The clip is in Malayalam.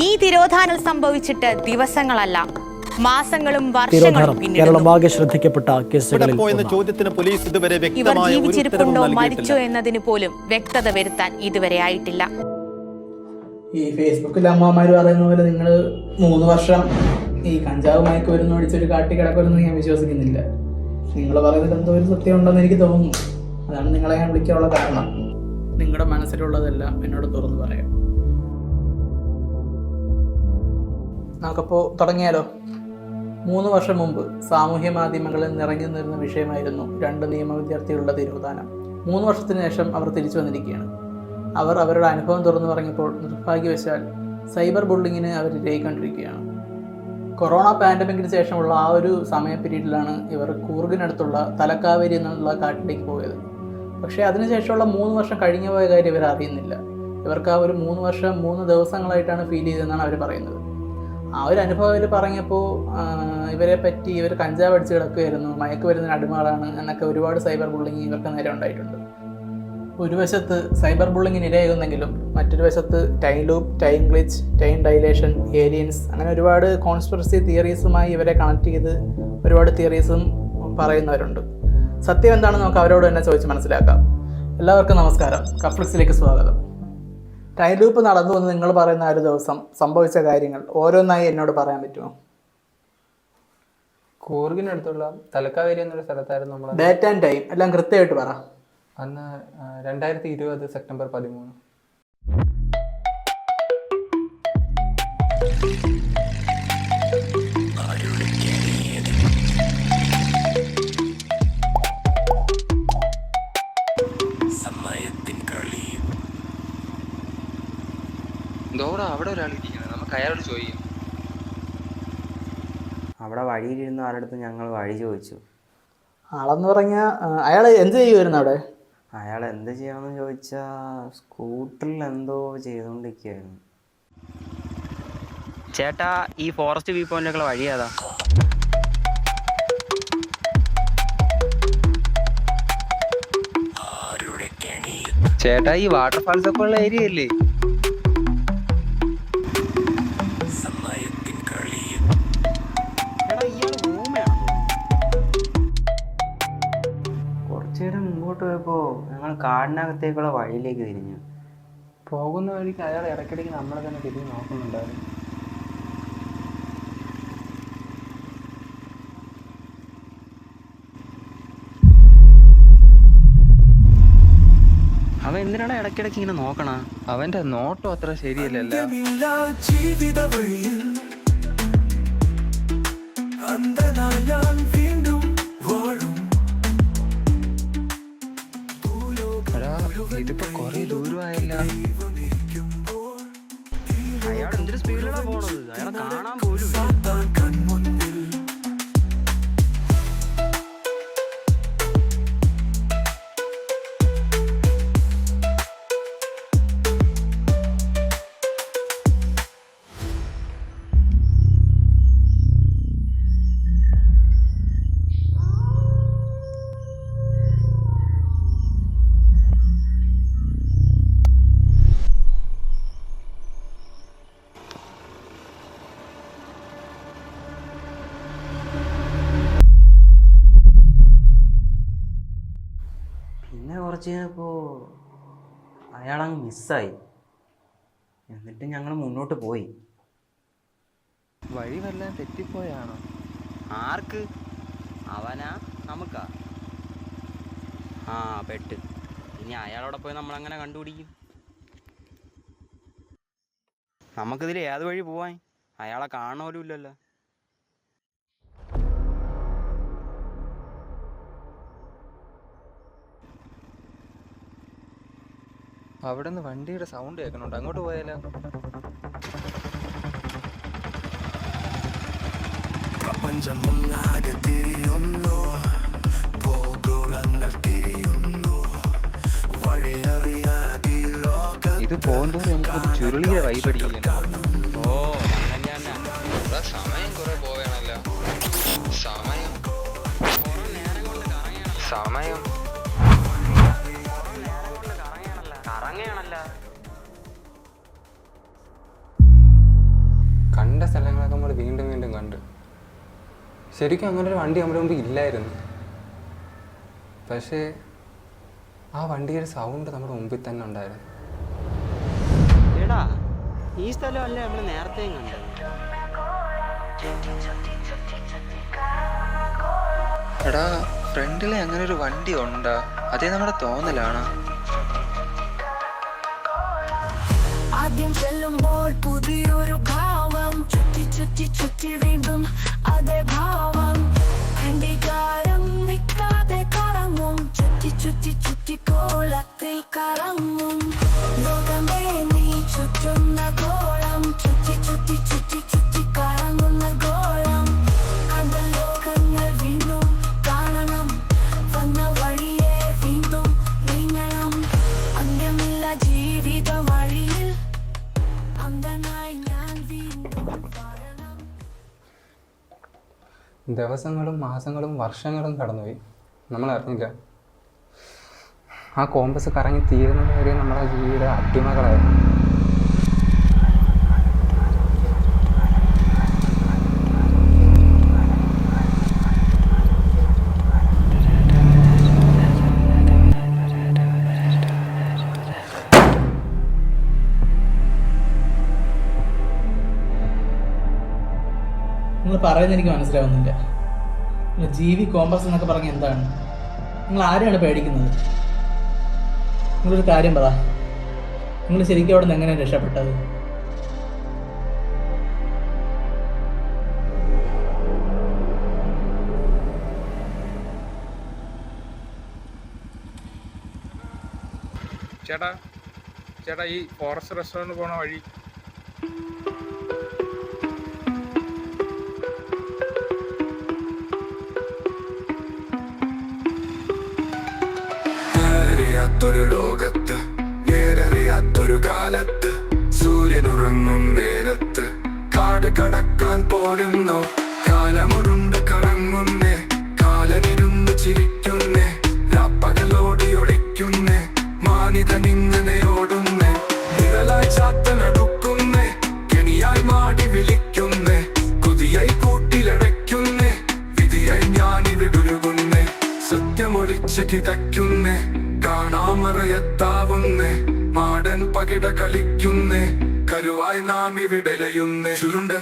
ഈ തിരോധാനം സംഭവിച്ചിട്ട് ദിവസങ്ങളല്ല, മാസങ്ങളും വർഷങ്ങളും കേരളമാകെ ശ്രദ്ധിക്കപ്പെട്ട കേസുകളിൽ ഇവർ ജീവിച്ചിരിപ്പുണ്ടോ മരിച്ചോ എന്നതിന് പോലും വ്യക്തത വരുത്താൻ ഇതുവരെ ആയിട്ടില്ല. ഈ ഫേസ്ബുക്കിൽ അമ്മമാര് പറയുന്ന പോലെ നിങ്ങൾ 3 വർഷം ഈ കഞ്ചാവ് മയക്ക് വരുന്ന ഒഴിച്ചൊരു കാട്ടി കിടക്കുമെന്ന് ഞാൻ വിശ്വസിക്കുന്നില്ല. നിങ്ങൾ പറയുന്നതിൽ എന്തോ ഒരു സത്യം ഉണ്ടെന്ന് എനിക്ക് തോന്നുന്നു. അതാണ് നിങ്ങളെ ഞാൻ വിളിക്കാനുള്ള കാരണം. നിങ്ങളുടെ മനസ്സിലുള്ളതെല്ലാം എന്നോട് തുറന്നു പറയാം. നമുക്കപ്പോൾ തുടങ്ങിയാലോ? 3 വർഷം മുമ്പ് സാമൂഹ്യ മാധ്യമങ്ങളിൽ നിറഞ്ഞു നിന്നിരുന്ന വിഷയമായിരുന്നു 2 നിയമ വിദ്യാർത്ഥികളുടെ തിരോധാനം. 3 വർഷത്തിന് ശേഷം അവർ തിരിച്ചു വന്നിരിക്കുകയാണ്. അവർ അവരുടെ അനുഭവം തുറന്നു പറഞ്ഞപ്പോൾ നിർഭാഗ്യവശാൽ സൈബർ ബുള്ളിങ്ങിന് അവർ ഇരയായിക്കൊണ്ടിരിക്കുകയാണ്. കൊറോണ പാൻഡമിക്കിന് ശേഷമുള്ള ആ ഒരു സമയ പീരീഡിലാണ് ഇവർ കൂർഗിനടുത്തുള്ള തലക്കാവേരി എന്നുള്ള കാട്ടിലേക്ക് പോയത്. പക്ഷേ അതിനുശേഷമുള്ള 3 വർഷം കഴിഞ്ഞു പോയ കാര്യം ഇവർ അറിയുന്നില്ല. ഇവർക്ക് ആ ഒരു 3 വർഷം 3 ദിവസങ്ങളായിട്ടാണ് ഫീൽ ചെയ്തതെന്നാണ് അവർ പറയുന്നത്. ആ ഒരു അനുഭവം ഇവർ പറഞ്ഞപ്പോൾ ഇവരെ പറ്റി ഇവർ കഞ്ചാവ് അടിച്ച് കിടക്കുകയായിരുന്നു, മയക്കുമരുന്നിന് അടിമകളാണ് എന്നൊക്കെ ഒരുപാട് സൈബർ ബുള്ളിങ് ഇവർക്ക് നേരെ ഉണ്ടായിട്ടുണ്ട്. ഒരു വശത്ത് സൈബർ ബുള്ളിങ്ങിന് ഇരയാകുന്നെങ്കിലും മറ്റൊരു വശത്ത് time loop, time glitch, time dilation, aliens അങ്ങനെ ഒരുപാട് കോൺസ്പിറസി തിയറീസുമായി ഇവരെ കണക്ട് ചെയ്ത് ഒരുപാട് തിയറീസും പറയുന്നവരുണ്ട്. സത്യം എന്താണെന്ന് നമുക്ക് അവരോട് തന്നെ ചോദിച്ച് മനസ്സിലാക്കാം. എല്ലാവർക്കും നമസ്കാരം, കഫ്ലിക്സിലേക്ക് സ്വാഗതം. ടൈം ലൂപ്പ് നടന്നു എന്ന് നിങ്ങൾ പറയുന്ന ആ ഒരു ദിവസം സംഭവിച്ച കാര്യങ്ങൾ ഓരോന്നായി എന്നോട് പറയാൻ പറ്റുമോ? കൂർഗിനടുത്തുള്ള തലക്കാവേരി എന്നൊരു സ്ഥലത്തായിരുന്നു നമ്മൾ. ഡേറ്റ് ആൻഡ് ടൈം എല്ലാം കൃത്യമായിട്ട് പറ. അന്ന് 2020 സെപ്റ്റംബർ 13. അവിടെ ഒരാളിരിക്കുന്നത്, നമുക്ക് അയാളോട് ചോദിക്കാം. അവിടെ വഴിയിലിരുന്ന ആരടുത്ത് ഞങ്ങൾ വഴി ചോദിച്ചു. ആളെന്ന് പറഞ്ഞാൽ അയാൾ എന്ത് ചെയ്യുമായിരുന്നു അവിടെ? അയാൾ എന്ത് ചെയ്യാമെന്ന് ചോദിച്ചാൽ സ്കൂട്ടറിൽ എന്തോ ചെയ്തുകൊണ്ടിരിക്കുകയായിരുന്നു. ചേട്ടാ, ഈ ഫോറസ്റ്റ് വ്യൂ പോയിന്റുള്ള വഴി ഏതാ? ചേട്ടാ, ഈ വാട്ടർഫാൾസ് ഒക്കെ ഉള്ള ഏരിയ അല്ലേ? കുറച്ചുനേരം മുമ്പോട്ട് പോയപ്പോൾ ഞങ്ങൾ കാടിനകത്തേക്കുള്ള വഴിയിലേക്ക് തിരിഞ്ഞു. പോകുന്ന വഴിക്ക് അയാൾ ഇടയ്ക്കിടയ്ക്ക് നമ്മളെ തന്നെ തിരിഞ്ഞ് നോക്കുന്നുണ്ടായിരുന്നു. അവൻ എന്തിനാണ് ഇടയ്ക്കിടയ്ക്ക് ഇങ്ങനെ നോക്കണ? അവന്റെ നോട്ടം അത്ര ശരിയല്ലല്ലോ. ഇതിപ്പോ കൊറേ ദൂരമായല്ല. അയാൾ എന്തൊരു സ്പീഡിലാണ് പോണത്, അയാളെ കാണാൻ പോലും. പിന്നെ കുറച്ച് കഴിഞ്ഞപ്പോൾ അയാളങ്ങ് മിസ്സായി. എന്നിട്ട് ഞങ്ങൾ മുന്നോട്ട് പോയി. വഴി വല്ലതും തെറ്റിപ്പോയാണോ? ആർക്ക്? അവനാ നമുക്കാ? ആ, പെട്ട്. ഇനി അയാളോടെ പോയി നമ്മളെങ്ങനെ കണ്ടുപിടിക്കും? നമുക്കിതിൽ ഏത് വഴി പോവാൻ? അയാളെ കാണുന്ന പോലും ഇല്ലല്ലോ. അവിടെ നിന്ന് വണ്ടിയുടെ സൗണ്ട് കേൾക്കണുണ്ട്, അങ്ങോട്ട് പോയാലോ? ഇത് പോകുന്നതോടെ നമുക്ക് ചുരുളിയുടെ വൈബടിക്കില്ല. ഓ, സമയം കുറെ പോവേണല്ലോ. സമയം കറങ്ങയാണല്ല. കണ്ട സ്ഥലങ്ങളൊക്കെ നമ്മൾ വീണ്ടും വീണ്ടും കണ്ട്. ശരിക്കും അങ്ങനെ ഒരു വണ്ടി നമ്മുടെ മുമ്പ് ഇല്ലായിരുന്നു. പക്ഷേ ആ വണ്ടിയുടെ സൗണ്ട് നമ്മുടെ മുമ്പിൽ തന്നെ ഉണ്ടായിരുന്നു. എടാ ഈ സ്ഥലമല്ലേ നമ്മൾ നേരത്തെയും കണ്ടത്. എടാ ഫ്രണ്ടിലെ അങ്ങനെ ഒരു വണ്ടി ഉണ്ടാ? അതേ നമ്മുടെ തോന്നലാണ്. ആദ്യം ചെല്ലുമ്പോൾ പുതിയൊരു ഭാവം, ചുറ്റി ചുറ്റി ചുറ്റി വീണ്ടും അതേ ഭാവം. അംഗീകാരം നിൽക്കാതെ കറങ്ങും, ചുറ്റി ചുറ്റി ചുറ്റി കോളത്തിൽ കറങ്ങും. ലോകമേ നീ ചുറ്റുന്ന ഗോളം, ചുറ്റി ചുറ്റി ചുറ്റി ചുറ്റി കറങ്ങുന്ന ഗോളം. കണ്ട ലോകങ്ങൾ വീണ്ടും കാണണം, വന്ന വഴിയെ വീണ്ടും നീങ്ങണം. അന്ത്യമില്ല ജീവിത വഴിയിൽ, അന്ധനായി ഞാൻ വീണ്ടും വരണം. ദിവസങ്ങളും മാസങ്ങളും വർഷങ്ങളും കടന്നുപോയി, നമ്മൾ അറിഞ്ഞില്ല. ആ കോമ്പസ് കറങ്ങി തീരുന്നത് വരെ നമ്മളെ ജീവിത അടിമകളായിരുന്നു. നിങ്ങൾ പറയുന്നത് എനിക്ക് മനസ്സിലാവുന്നില്ല. നിങ്ങൾ ജീവി കോമ്പസ് എന്നൊക്കെ പറഞ്ഞ എന്താണ്? നിങ്ങൾ ആരെയാണ് പേടിക്കുന്നത്? നിങ്ങളൊരു കാര്യം പറ, നിങ്ങൾ ശരിക്കും അവിടെ നിന്ന് എങ്ങനെയാണ് രക്ഷപ്പെട്ടത്? ചേട്ടാ ഈ ഫോറസ്റ്റ് റെസ്റ്റോറൻറ്റ് പോണ വഴി. ൊരു ലോകത്ത്, നേരറിയാത്തൊരു കാലത്ത്, സൂര്യനുറങ്ങും നേരത്ത്, കാട് കടക്കാൻ പോരുന്നു. കാലമുരുണ്ട് കറങ്ങുന്നേ, കാലനിരുന്ന് ചിരിക്കുന്നേ, രാപ്പകലോടി ഒളിക്കുന്നേ, മാനിതനിങ്ങനെ ഓടുന്നേ, നിഴലായി ചാത്തനടുക്കുന്നേ, കെണിയായി മാടി വിളിക്കുന്നേ, കൊതിയായി കൂട്ടിലടയ്ക്കുന്നേ, വിധിയായി ഞാനിവിടുരുകുന്നേ, സത്യമൊളിച്ച് കിതയ്ക്കുന്നേ, കാണാമറയത്താവുന്നേ, മാടൻ പകിട കളിക്കുന്നേ, കരുവായി നാം ഇവിടെലയുന്നേ. ചുരുണ്ട്